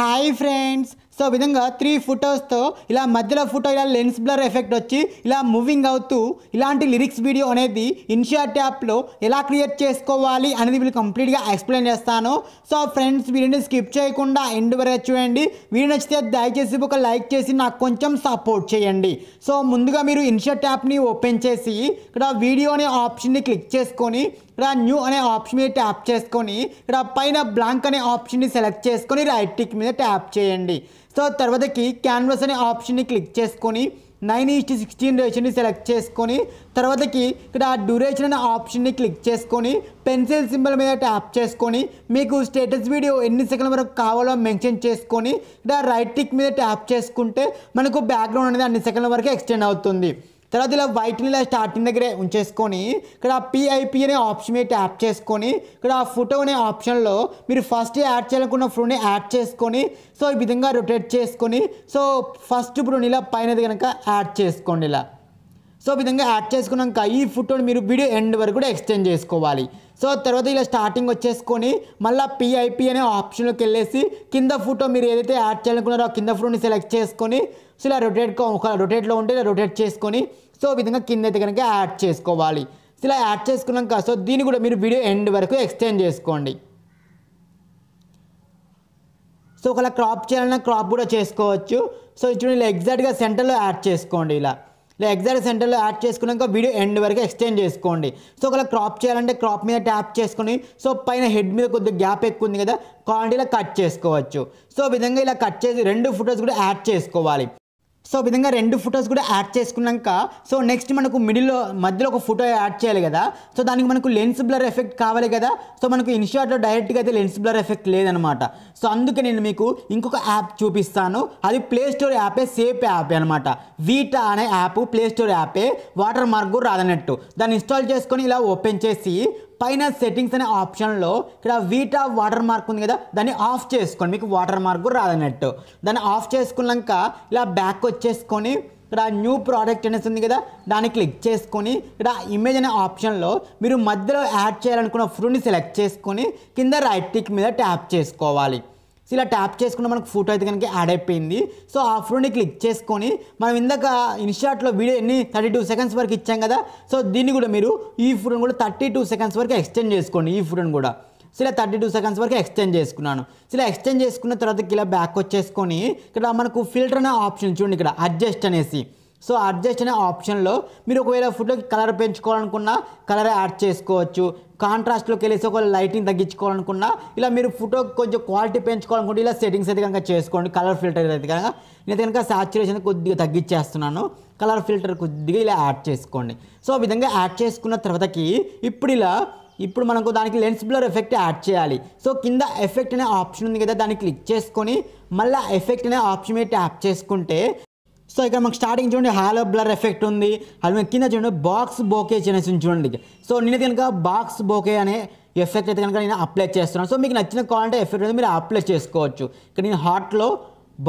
Hi friends so విధంగా 3 ఫోటోస్తో ఇలా మధ్యలో ఫోటో ఇలా లెన్స్ బ్లర్ ఎఫెక్ట్ వచ్చి ఇలా మూవింగ్ అవుతూ ఇలాంటి లిరిక్స్ వీడియో అనేది ఇన్షాట్ యాప్లో ఎలా క్రియేట్ చేసుకోవాలి అనేది వీళ్ళు కంప్లీట్గా ఎక్స్ప్లెయిన్ చేస్తాను. సో ఫ్రెండ్స్ వీడియోని స్కిప్ చేయకుండా ఎండ్ వరకు చూడండి. వీడియో నచ్చితే దయచేసి ఒక లైక్ చేసి నాకు కొంచెం సపోర్ట్ చేయండి. సో ముందుగా మీరు ఇన్షాట్ యాప్ని ఓపెన్ చేసి ఇక్కడ వీడియో అనే ఆప్షన్ని క్లిక్ చేసుకొని ఇక్కడ న్యూ అనే ఆప్షన్ మీద ట్యాప్ చేసుకొని ఇక్కడ పైన బ్లాంక్ అనే ఆప్షన్ని సెలెక్ట్ చేసుకొని రైట్ టిక్ మీద ట్యాప్ చేయండి. సో తర్వాతకి క్యాన్వాస్ అనే ఆప్షన్ని క్లిక్ చేసుకొని 9:16 రేషన్ని సెలెక్ట్ చేసుకొని తర్వాతకి ఇక్కడ డ్యూరేషన్ అనే ఆప్షన్ని క్లిక్ చేసుకొని పెన్సిల్ సింబల్ మీద ట్యాప్ చేసుకొని మీకు స్టేటస్ వీడియో ఎన్ని సెకండ్ల వరకు కావాలో మెన్షన్ చేసుకొని ఇక్కడ రైట్ టిక్ మీద ట్యాప్ చేసుకుంటే మనకు బ్యాక్గ్రౌండ్ అనేది అన్ని సెకండ్ల వరకు ఎక్స్టెండ్ అవుతుంది. తర్వాత ఇలా వైట్ని ఇలా స్టార్టింగ్ దగ్గరే ఉంచేసుకొని ఇక్కడ పిఐపి అనే ఆప్షన్ మీద ట్యాప్ చేసుకొని ఇక్కడ ఫోటో అనే ఆప్షన్లో మీరు ఫస్ట్ యాడ్ చేయాలనుకున్న ఫోటోని యాడ్ చేసుకొని సో ఈ విధంగా రొటేట్ చేసుకొని సో ఫస్ట్ ఇప్పుడు ఇలా పైనది కనుక యాడ్ చేసుకోండి. ఇలా సో ఈ విధంగా యాడ్ చేసుకున్నాక ఈ ఫోటోని మీరు వీడియో ఎండ్ వరకు కూడా ఎక్స్టెండ్ చేసుకోవాలి. సో తర్వాత ఇలా స్టార్టింగ్ వచ్చేసుకొని మళ్ళీ పిఐపి అనే ఆప్షన్లోకి వెళ్ళేసి కింద ఫోటో మీరు ఏదైతే యాడ్ చేయాలనుకున్నారో ఆ కింద ఫోటోని సెలెక్ట్ చేసుకొని సో ఇలా రొటేట్లో ఉంటే ఇలా రొటేట్ చేసుకొని సో ఈ విధంగా కింద అయితే కనుక యాడ్ చేసుకోవాలి. సో ఇలా యాడ్ చేసుకున్నాక సో దీన్ని కూడా మీరు వీడియో ఎండ్ వరకు ఎక్స్టెండ్ చేసుకోండి. సో ఒకవేళ క్రాప్ చేయాలన్నా క్రాప్ కూడా చేసుకోవచ్చు. సో ఇప్పుడు ఇలా ఎగ్జాక్ట్గా సెంటర్లో యాడ్ చేసుకోండి. ఇలా ఎగ్జాక్ట్ సెంటర్లో యాడ్ చేసుకున్నాక వీడియో ఎండ్ వరకు ఎక్స్టెండ్ చేసుకోండి. సో ఒకవేళ క్రాప్ చేయాలంటే క్రాప్ మీద ట్యాప్ చేసుకొని సో పైన హెడ్ మీద కొద్దిగా గ్యాప్ ఎక్కువ ఉంది కదా కావాలంటే ఇలా కట్ చేసుకోవచ్చు. సో విధంగా ఇలా కట్ చేసి 2 ఫొటోస్ కూడా యాడ్ చేసుకోవాలి. సో విధంగా 2 ఫొటోస్ కూడా యాడ్ చేసుకున్నాక సో నెక్స్ట్ మనకు మధ్యలో ఒక ఫోటో యాడ్ చేయాలి కదా. సో దానికి మనకు లెన్స్ బ్లర్ ఎఫెక్ట్ కావాలి కదా. సో మనకు ఇన్షాట్లో డైరెక్ట్గా అయితే లెన్స్ బ్లర్ ఎఫెక్ట్ లేదనమాట. సో అందుకే నేను మీకు ఇంకొక యాప్ చూపిస్తాను. అది ప్లే స్టోర్ యాపే సేఫ్ యాప్ అనమాట. వీటా అనే యాప్ ప్లే స్టోర్ యాపే వాటర్ మార్క్ రాదన్నట్టు. దాన్ని ఇన్స్టాల్ చేసుకొని ఇలా ఓపెన్ చేసి పైన సెట్టింగ్స్ అనే ఆప్షన్లో ఇక్కడ వీటా వాటర్ మార్క్ ఉంది కదా దాన్ని ఆఫ్ చేసుకోండి. మీకు వాటర్ మార్క్ రాదన్నట్టు దాన్ని ఆఫ్ చేసుకున్నాక ఇలా బ్యాక్ వచ్చేసుకొని ఇక్కడ న్యూ ప్రోడక్ట్ అనేసి ఉంది కదా దాన్ని క్లిక్ చేసుకొని ఇక్కడ ఇమేజ్ అనే ఆప్షన్లో మీరు మధ్యలో యాడ్ చేయాలనుకున్న ఫోటోని సెలెక్ట్ చేసుకొని కింద రైట్ టిక్ మీద ట్యాప్ చేసుకోవాలి. సో ఇలా ట్యాప్ చేసుకున్న మనకు ఫోటో అయితే కనుక యాడ్ అయిపోయింది. సో ఆ ఫోటోని క్లిక్ చేసుకొని మనం ఇందాక ఇన్షాట్లో వీడియో 32 సెకండ్స్ వరకు ఇచ్చాం కదా. సో దీన్ని కూడా మీరు ఈ ఫోటోని కూడా 32 సెకండ్స్ వరకు ఎక్స్టెండ్ చేసుకోండి. ఈ ఫోటోని కూడా సో ఇలా 32 సెకండ్స్ వరకు ఎక్స్టెండ్ చేసుకున్నాను. సో ఇలా ఎక్స్టెండ్ చేసుకున్న తర్వాత ఇలా బ్యాక్ వచ్చేసుకొని ఇక్కడ మనకు ఫిల్టర్ అనే ఆప్షన్ చూడండి ఇక్కడ అడ్జస్ట్ అనేసి. సో అడ్జస్ట్ అనే ఆప్షన్లో మీరు ఒకవేళ ఫోటోకి కలర్ పెంచుకోవాలనుకున్నా కలర్ యాడ్ చేసుకోవచ్చు. కాంట్రాస్ట్లోకి వెళ్ళేసి ఒక లైటింగ్ తగ్గించుకోవాలనుకున్నా ఇలా మీరు ఫోటో కొంచెం క్వాలిటీ పెంచుకోవాలనుకుంటే ఇలా సెట్టింగ్స్ అయితే కనుక చేసుకోండి. కలర్ ఫిల్టర్ అయితే కనుక నేనైతే కనుక సాచురేషన్ కొద్దిగా తగ్గించేస్తున్నాను. కలర్ ఫిల్టర్ కొద్దిగా ఇలా యాడ్ చేసుకోండి. సో ఆ విధంగా యాడ్ చేసుకున్న తర్వాతకి ఇప్పుడు మనకు దానికి లెన్స్ బ్లర్ ఎఫెక్ట్ యాడ్ చేయాలి. సో కింద ఎఫెక్ట్ అనే ఆప్షన్ ఉంది కదా దాన్ని క్లిక్ చేసుకొని మళ్ళీ ఎఫెక్ట్ అనే ఆప్షన్ మీద ట్యాప్ చేసుకుంటే సో ఇక్కడ మనకు స్టార్టింగ్ చూడండి హాలో బ్లర్ ఎఫెక్ట్ ఉంది. అది కింద చూడండి బాక్స్ బోకే అనేసి చూడండి. సో నేను కనుక బాక్స్ బోకే అనే ఎఫెక్ట్ అయితే కనుక నేను అప్లై చేస్తున్నాను. సో మీకు నచ్చిన కావాలంటే ఎఫెక్ట్ అయితే మీరు అప్లై చేసుకోవచ్చు. ఇక్కడ నేను హాట్లో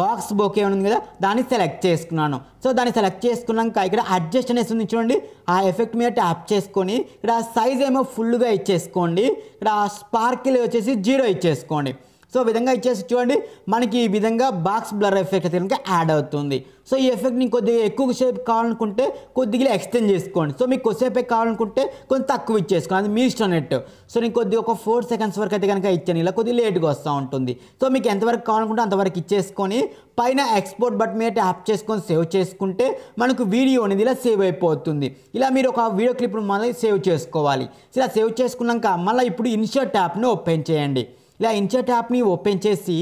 బాక్స్ బోకే ఉంది కదా దాన్ని సెలెక్ట్ చేసుకున్నాను. సో దాన్ని సెలెక్ట్ చేసుకున్నాక ఇక్కడ అడ్జస్ట్ అనేసి ఉంది చూడండి ఆ ఎఫెక్ట్ మీద ట్యాప్ చేసుకొని ఇక్కడ సైజ్ ఏమో ఫుల్గా ఇచ్చేసుకోండి. ఇక్కడ స్పార్కిల్ వచ్చేసి 0 ఇచ్చేసుకోండి. సో విధంగా ఇచ్చేసి చూడండి మనకి ఈ విధంగా బాక్స్ బ్లర్ ఎఫెక్ట్ అయితే కనుక యాడ్ అవుతుంది. సో ఈ ఎఫెక్ట్ని కొద్దిగా ఎక్కువ సేపు కావాలనుకుంటే కొద్దిగా ఎక్స్టెండ్ చేసుకోండి. సో మీకు కొద్దిసేపు కావాలనుకుంటే కొంచెం తక్కువ ఇచ్చేసుకోండి. అది మీ ఇష్టం నెట్. సో నేను కొద్దిగా ఒక 4 సెకండ్స్ వరకు అయితే కనుక ఇచ్చాను. ఇలా కొద్దిగా లేట్గా వస్తూ ఉంటుంది. సో మీకు ఎంతవరకు కావాలనుకుంటే అంతవరకు ఇచ్చేసుకొని పైన ఎక్స్పోర్ట్ బటన్ మీద ట్యాప్ చేసుకొని సేవ్ చేసుకుంటే మనకు వీడియో అనేది ఇలా సేవ్ అయిపోతుంది. ఇలా మీరు ఒక వీడియో క్లిప్ మళ్ళీ సేవ్ చేసుకోవాలి. ఇలా సేవ్ చేసుకున్నాక మళ్ళీ ఇప్పుడు ఇన్షాట్ యాప్ని ఓపెన్ చేయండి. ఇలా ఇన్షాట్ యాప్ని ఓపెన్ చేసి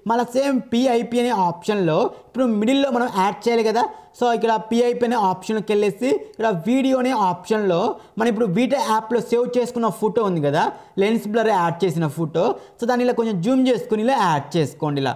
మళ్ళీ సేమ్ పిఐపి అనే ఆప్షన్లో ఇప్పుడు మిడిల్లో మనం యాడ్ చేయాలి కదా. సో ఇక్కడ పిఐపి అనే ఆప్షన్కి వెళ్ళేసి ఇక్కడ వీడియో అనే ఆప్షన్లో మనం ఇప్పుడు వీటా యాప్లో సేవ్ చేసుకున్న ఫోటో ఉంది కదా లెన్స్ బ్లర్ యాడ్ చేసిన ఫోటో. సో దాన్ని ఇలా కొంచెం జూమ్ చేసుకుని ఇలా యాడ్ చేసుకోండి. ఇలా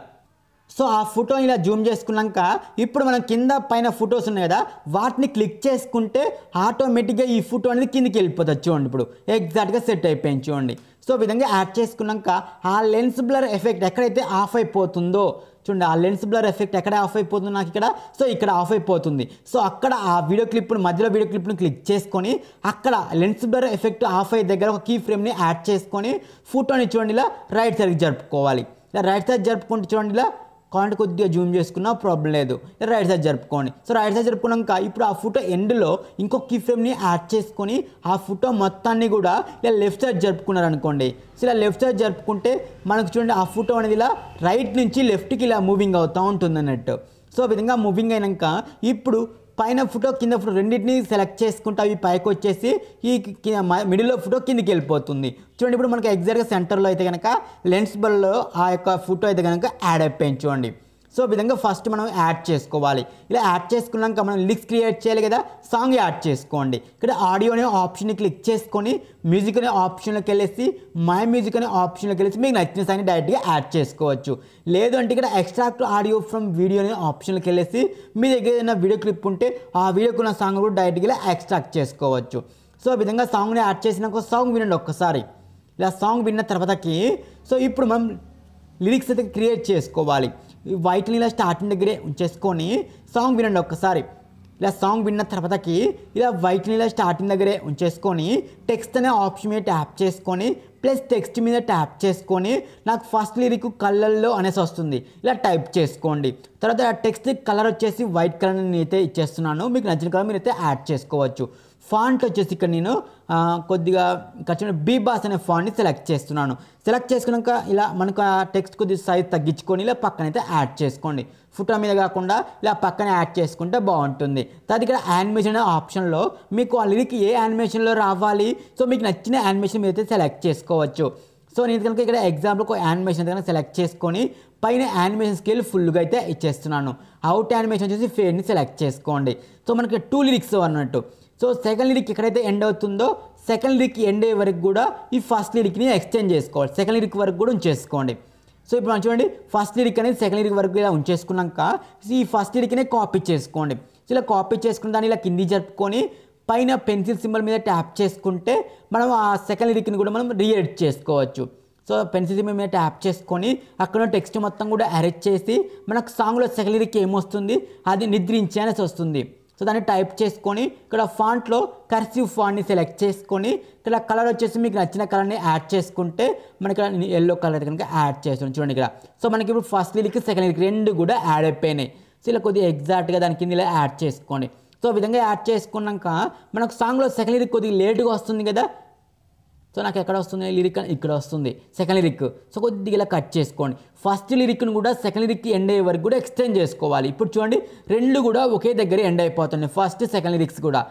సో ఆ ఫోటోని ఇలా జూమ్ చేసుకున్నాక ఇప్పుడు మనం కింద పైన ఫొటోస్ ఉన్నాయి కదా వాటిని క్లిక్ చేసుకుంటే ఆటోమేటిక్గా ఈ ఫోటో అనేది కిందికి వెళ్ళిపోతుంది. చూడండి ఇప్పుడు ఎగ్జాక్ట్గా సెట్ అయిపోయింది చూడండి. సో విధంగా యాడ్ చేసుకున్నాక ఆ లెన్స్ బ్లర్ ఎఫెక్ట్ ఎక్కడైతే ఆఫ్ అయిపోతుందో చూడండి ఆ లెన్స్ బ్లర్ ఎఫెక్ట్ ఎక్కడ ఆఫ్ అయిపోతుంది నాకు ఇక్కడ. సో ఇక్కడ ఆఫ్ అయిపోతుంది. సో అక్కడ ఆ వీడియో క్లిప్ను మధ్యలో వీడియో క్లిప్ను క్లిక్ చేసుకొని అక్కడ లెన్స్ బ్లర్ ఎఫెక్ట్ ఆఫ్ అయ్యే దగ్గర ఒక కీ ఫ్రేమ్ని యాడ్ చేసుకొని ఫోటోని చూడండి ఇలా రైట్ సైడ్కి జరుపుకోవాలి. ఇలా రైట్ సైడ్ జరుపుకుంటూ చూడండి ఇలా కావాలంటే కొద్దిగా జూమ్ చేసుకున్నా ప్రాబ్లం లేదు. రైట్ సైడ్ జరుపుకోండి. సో రైట్ సైడ్ జరుపుకున్నాక ఇప్పుడు ఆ ఫోటో ఎండ్లో ఇంకో కీ ఫ్రేమ్ని యాడ్ చేసుకొని ఆ ఫోటో మొత్తాన్ని కూడా ఇలా లెఫ్ట్ సైడ్ జరుపుకున్నారనుకోండి. సో ఇలా లెఫ్ట్ సైడ్ జరుపుకుంటే మనకు చూడండి ఆ ఫోటో అనేది ఇలా రైట్ నుంచి లెఫ్ట్కి ఇలా మూవింగ్ అవుతూ ఉంటుంది అన్నట్టు. సో ఆ విధంగా మూవింగ్ అయినాక ఇప్పుడు పైన ఫోటో కింద ఫోటో రెండింటిని సెలెక్ట్ చేసుకుంటే అవి పైకి వచ్చేసి ఈ మిడిల్లో ఫోటో కిందికి వెళ్ళిపోతుంది. చూడండి ఇప్పుడు మనకి ఎగ్జాక్ట్గా సెంటర్లో అయితే కనుక లెన్స్ బల్లో ఆ యొక్క ఫోటో అయితే కనుక యాడ్ అయిపోయింది చూడండి. సో ఈ విధంగా ఫస్ట్ మనం యాడ్ చేసుకోవాలి. ఇలా యాడ్ చేసుకున్నాక మనం లిరిక్స్ క్రియేట్ చేయాలి కదా, సాంగ్ యాడ్ చేసుకోండి. ఇక్కడ ఆడియో అనే ఆప్షన్ని క్లిక్ చేసుకొని మ్యూజిక్ అనే ఆప్షన్లోకి వెళ్ళేసి మై మ్యూజిక్ అనే ఆప్షన్లోకి వెళ్ళేసి మీకు నచ్చిన సాంగ్ని డైరెక్ట్గా యాడ్ చేసుకోవచ్చు. లేదు అంటే ఇక్కడ ఎక్స్ట్రాక్ట్ ఆడియో ఫ్రమ్ వీడియో అనే ఆప్షన్లోకి వెళ్ళేసి మీ దగ్గర ఏదైనా వీడియో క్లిప్ ఉంటే ఆ వీడియోకి ఉన్న సాంగ్ కూడా డైరెక్ట్గా ఎక్స్ట్రాక్ట్ చేసుకోవచ్చు. సో ఈ విధంగా సాంగ్ని యాడ్ చేసినాక సాంగ్ వినండి ఒక్కసారి. ఇలా సాంగ్ విన్న తర్వాతకి సో ఇప్పుడు మనం లిరిక్స్ అయితే క్రియేట్ చేసుకోవాలి. వైట్ని ఇలా స్టార్టింగ్ దగ్గరే ఉంచేసుకొని సాంగ్ వినండి ఒక్కసారి. ఇలా సాంగ్ విన్న తర్వాతకి ఇలా వైట్ని ఇలా స్టార్టింగ్ దగ్గరే ఉంచేసుకొని టెక్స్ట్ అనే ఆప్షన్ మీద ట్యాప్ చేసుకొని ప్లస్ టెక్స్ట్ మీద ట్యాప్ చేసుకొని నాకు ఫస్ట్ లిరిక్ కలర్లో అనేసి వస్తుంది, ఇలా టైప్ చేసుకోండి. తర్వాత టెక్స్ట్ కలర్ వచ్చేసి వైట్ కలర్ నేనైతే ఇచ్చేస్తున్నాను. మీకు నచ్చిన కలర్ మీరైతే యాడ్ చేసుకోవచ్చు. ఫాంట్ వచ్చేసి ఇక్కడ నేను కొద్దిగా ఇక్కడ బీబాస్ అనే ఫాంట్ని సెలెక్ట్ చేస్తున్నాను. సెలెక్ట్ చేసుకున్నాక ఇలా మనకు ఆ టెక్స్ట్ కొద్దిగా సైజ్ తగ్గించుకొని ఇలా పక్కనైతే యాడ్ చేసుకోండి. ఫోటో మీద కాకుండా ఇలా పక్కన యాడ్ చేసుకుంటే బాగుంటుంది. తర్వాత ఇక్కడ యానిమేషన్ అనే ఆప్షన్లో మీకు ఆ లిరిక్ ఏ యానిమేషన్లో రావాలి, సో మీకు నచ్చిన యానిమేషన్ మీరైతే సెలెక్ట్ చేసుకోవచ్చు. సో నేను కనుక ఇక్కడ ఎగ్జాంపుల్కి యానిమేషన్ కనుక సెలెక్ట్ చేసుకొని పైన యానిమేషన్ స్కేల్ ఫుల్గా అయితే ఇచ్చేస్తున్నాను. అవుట్ యానిమేషన్ వచ్చేసి ఫేడ్ని సెలెక్ట్ చేసుకోండి. సో మనకి 2 లిరిక్స్ అన్నట్టు. సో సెకండ్ లిరిక్ ఎక్కడైతే ఎండ్ అవుతుందో సెకండ్ లిరిక్ ఎండ్ అయ్యే వరకు కూడా ఈ ఫస్ట్ లిరిక్ని ఎక్స్టెండ్ చేసుకోవాలి. సెకండ్ లిరిక్ వరకు కూడా ఉంచేసుకోండి. సో ఇప్పుడు మనం చూడండి ఫస్ట్ లిరిక్ అనేది సెకండ్ లిరిక్ వరకు ఇలా ఉంచేసుకున్నాక ఈ ఫస్ట్ లిరిక్నే కాపీ చేసుకోండి. సో ఇలా కాపీ చేసుకున్న దాన్ని ఇలా కింది జరుపుకొని పైన పెన్సిల్ సింబల్ మీద ట్యాప్ చేసుకుంటే మనం ఆ సెకండ్ లిరిక్ని కూడా మనం రీఎడిట్ చేసుకోవచ్చు. సో పెన్సిల్ సింబల్ మీద ట్యాప్ చేసుకొని అక్కడ టెక్స్ట్ మొత్తం కూడా అరేంజ్ చేసి మనకు సాంగ్లో సెకండ్ లిరిక్ ఏమొస్తుంది అది నిద్రించే అనేసి వస్తుంది. సో దాన్ని టైప్ చేసుకొని ఇక్కడ ఫాంట్లో కర్సివ్ ఫాంట్ని సెలెక్ట్ చేసుకొని ఇక్కడ కలర్ వచ్చేసి మీకు నచ్చిన కలర్ని యాడ్ చేసుకుంటే మనకి ఎల్లో కలర్ కనుక యాడ్ చేస్తున్నాం చూడండి ఇక్కడ. సో మనకి ఇప్పుడు ఫస్ట్ లిరిక్ సెకండ్ లిరిక్ రెండు కూడా యాడ్ అయిపోయినాయి. సో ఇలా కొద్దిగా ఎగ్జాక్ట్గా దాని కింద ఇలా యాడ్ చేసుకోండి. సో ఈ విధంగా యాడ్ చేసుకున్నాక మనకు సాంగ్లో సెకండ్ లిరిక్ కొద్దిగా లేట్గా వస్తుంది కదా. సో నాకు ఎక్కడ వస్తుంది లిరిక్ ఇక్కడ వస్తుంది సెకండ్ లిరిక్. సో కొద్దిగా ఇలా కట్ చేసుకోండి. ఫస్ట్ లిరిక్ను కూడా సెకండ్ లిరిక్ ఎండ్ అయ్యే వరకు కూడా ఎక్స్టెండ్ చేసుకోవాలి. ఇప్పుడు చూడండి రెండు కూడా ఒకే దగ్గర ఎండ్ అయిపోతున్నాయి ఫస్ట్ సెకండ్ లిరిక్స్ కూడా.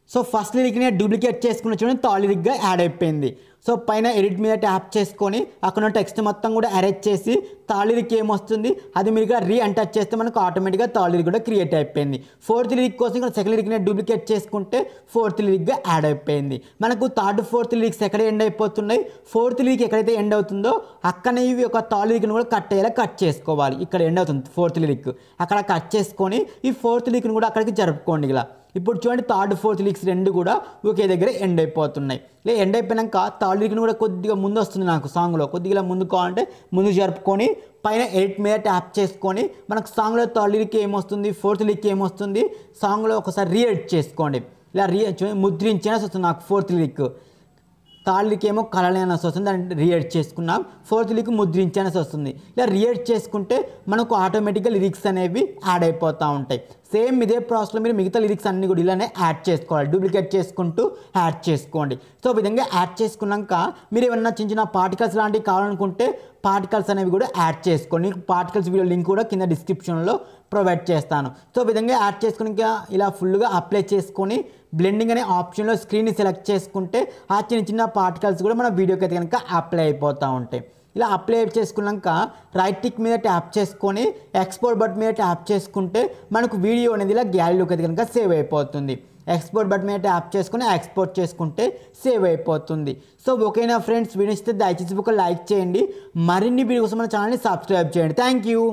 సో ఫస్ట్ లిరిక్ని డూప్లికేట్ చేసుకున్న చూడండి థర్డ్ లిరిక్గా యాడ్ అయిపోయింది. సో పైన ఎడిట్ మీద ట్యాప్ చేసుకొని అక్కడ టెక్స్ట్ మొత్తం కూడా అరేంజ్ చేసి థర్డ్ లిరిక్ ఏమొస్తుంది అది మీరు ఇక్కడ రీఎంటర్ చేస్తే మనకు ఆటోమేటిక్గా థర్డ్ లిరిక్ కూడా క్రియేట్ అయిపోయింది. ఫోర్త్ లిరిక్ కోసం ఇక్కడ సెకండ్ లిరిక్ని డూప్లికేట్ చేసుకుంటే ఫోర్త్ లిరిక్గా యాడ్ అయిపోయింది. మనకు థర్డ్ ఫోర్త్ లిరిక్స్ ఎక్కడ ఎండ్ అయిపోతున్నాయి, ఫోర్త్ లిరిక్ ఎక్కడైతే ఎండ్ అవుతుందో అక్కడనే ఇవి ఒక థర్డ్ లిరిక్ని కూడా కట్ అయ్యేలా కట్ చేసుకోవాలి. ఇక్కడ ఎండ్ అవుతుంది ఫోర్త్ లిరిక్, అక్కడ కట్ చేసుకొని ఈ ఫోర్త్ లిరిక్ని కూడా అక్కడికి జరుపుకోండి ఇలా. ఇప్పుడు చూడండి థర్డ్ ఫోర్త్ లిరిక్స్ రెండు కూడా ఒకే దగ్గర ఎండ్ అయిపోతున్నాయి. ఇలా ఎండ్ అయిపోయాక థర్డ్ లిరిక్ని కూడా కొద్దిగా ముందు వస్తుంది నాకు సాంగ్లో కొద్దిగా ముందు కావాలంటే ముందు జరుపుకొని పైన ఎడిట్ మీద ట్యాప్ చేసుకొని మనకు సాంగ్లో థర్డ్ లిరిక్ ఏమొస్తుంది ఫోర్త్ లిరిక్ ఏమొస్తుంది సాంగ్లో ఒకసారి రీఎడిట్ చేసుకోండి. ఇలా ముద్రించేనా వస్తుంది నాకు ఫోర్త్ లిరిక్, థర్డ్ లిరిక్ ఏమో కలర్ అనేసి వస్తుంది దాన్ని రీఎడిట్ చేసుకున్నాం. ఫోర్త్ లిరిక్ ముద్రించేసి వస్తుంది. ఇలా రీఎడిట్ చేసుకుంటే మనకు ఆటోమేటిక్గా లిరిక్స్ అనేవి యాడ్ అయిపోతూ ఉంటాయి. సేమ్ ఇదే ప్రాసెస్లో మీరు మిగతా లిరిక్స్ అన్ని కూడా ఇలానే యాడ్ చేసుకోవాలి. డూప్లికేట్ చేసుకుంటూ యాడ్ చేసుకోండి. సో ఈ విధంగా యాడ్ చేసుకున్నాక మీరు ఏమన్నా చిన్న చిన్న పార్టికల్స్ లాంటివి కావాలనుకుంటే పార్టికల్స్ అనేవి కూడా యాడ్ చేసుకోండి. పార్టికల్స్ వీడియో లింక్ కూడా కింద డిస్క్రిప్షన్లో ప్రొవైడ్ చేస్తాను. సో ఈ విధంగా యాడ్ చేసుకుని ఇలా ఫుల్గా అప్లై చేసుకొని బ్లెండింగ్ అనే ఆప్షన్లో స్క్రీన్ని సెలెక్ట్ చేసుకుంటే ఆ చిన్న చిన్న పార్టికల్స్ కూడా మన వీడియోకి అయితే కనుక అప్లై అయిపోతూ ఉంటాయి. ఇలా అప్లై చేసుకున్నాక రైట్ టిక్ మీద ట్యాప్ చేసుకొని ఎక్స్పోర్ట్ బటన్ మీద ట్యాప్ చేసుకుంటే మనకు వీడియో అనేది ఇలా గ్యాలరీలోకి అయితే కనుక సేవ్ అయిపోతుంది. ఎక్స్పోర్ట్ బటన్ మీద ట్యాప్ చేసుకొని ఎక్స్పోర్ట్ చేసుకుంటే సేవ్ అయిపోతుంది. సో ఓకేనా ఫ్రెండ్స్, వీడియో ఇస్తే దయచేసి ఒక లైక్ చేయండి. మరిన్ని వీడియో కోసం మన ఛానల్ని సబ్స్క్రైబ్ చేయండి. Thank you.